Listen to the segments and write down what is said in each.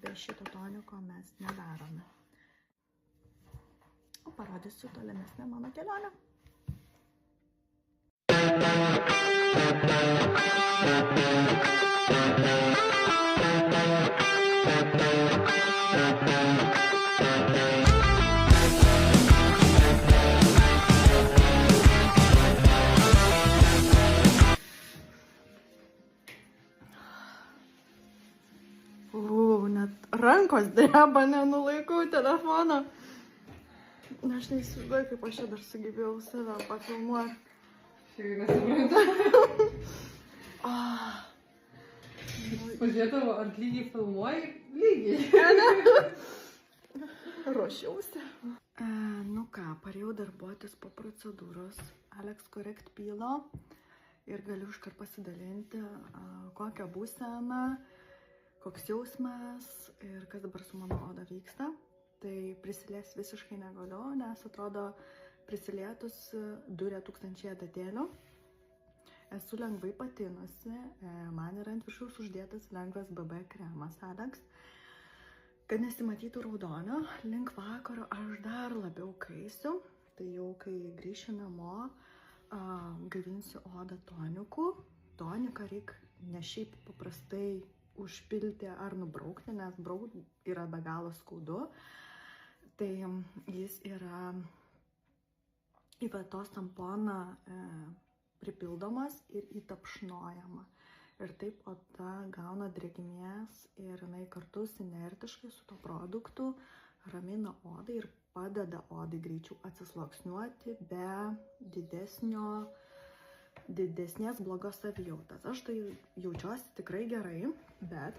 be šito toniko mes nedarome. O parodysiu tolimesnę mano kelionę. Net rankos dreba, nenulaikau telefoną. Aš neįsivaizduoju, kaip aš čia dar sugebėjau save pafilmuoti. Šiai nesuprantu. Pažiūrėdavo, ant lygiai filmuoji, lygiai. Ruošiausi. Nu ką, parėjau darbuotis po procedūros Alex Correct Pilo ir galiu iškart pasidalinti, kokią būseną, koks jausmas ir kas dabar su mano oda vyksta. Tai prisilies visiškai negaliu, nes atrodo prisilietus 2000 adatėlių. Esu lengvai patinusi, man yra ant viršaus uždėtas lengvas BB kremas Alex. Kad nesimatytų raudonio, link vakaro aš dar labiau kaisiu. Tai jau kai grįšiu namo, gaivinsiu odą toniku. Toniką reikia ne šiaip paprastai užpilti ar nubraukti, nes braukti yra be galo skaudu. Tai jis yra į vatos tamponą pripildomas ir įtapšnojama. Ir taip oda gauna drėgmės ir jinai kartu sinertiškai su to produktu ramina odą ir padeda odai greičiau atsisluoksniuoti be didesnės blogos savijautos. Aš tai jaučiuosi tikrai gerai, bet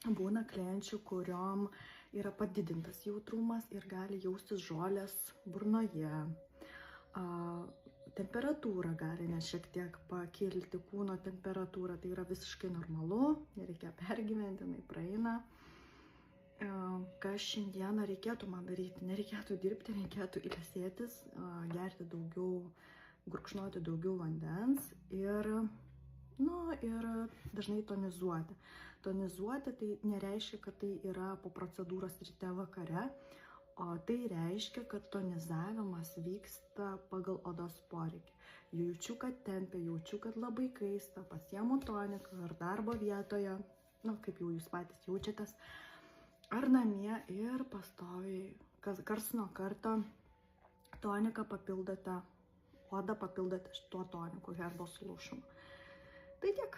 būna klienčių, kuriom yra padidintas jautrumas ir gali jaustis žolės burnoje. Temperatūra gali net šiek tiek pakilti, kūno temperatūra, tai yra visiškai normalu, nereikia pergyventi, jinai praeina. Ką šiandieną reikėtų man daryti? Nereikėtų dirbti, reikėtų ilsėtis, gerti daugiau, gurkšnoti daugiau vandens ir dažnai tonizuoti. Tonizuoti tai nereiškia, kad tai yra po procedūros ryte vakare, o tai reiškia, kad tonizavimas vyksta pagal odos poreikį. Jaučiu, kad tempia, jaučiu, kad labai kaista, pasiemu toniką ar darbo vietoje, kaip jau jūs patys jaučiatės, ar namie ir pastoviai, karts nuo karto toniką papildote, odą papildote šituo toniku Herbal Solution. Tai tiek.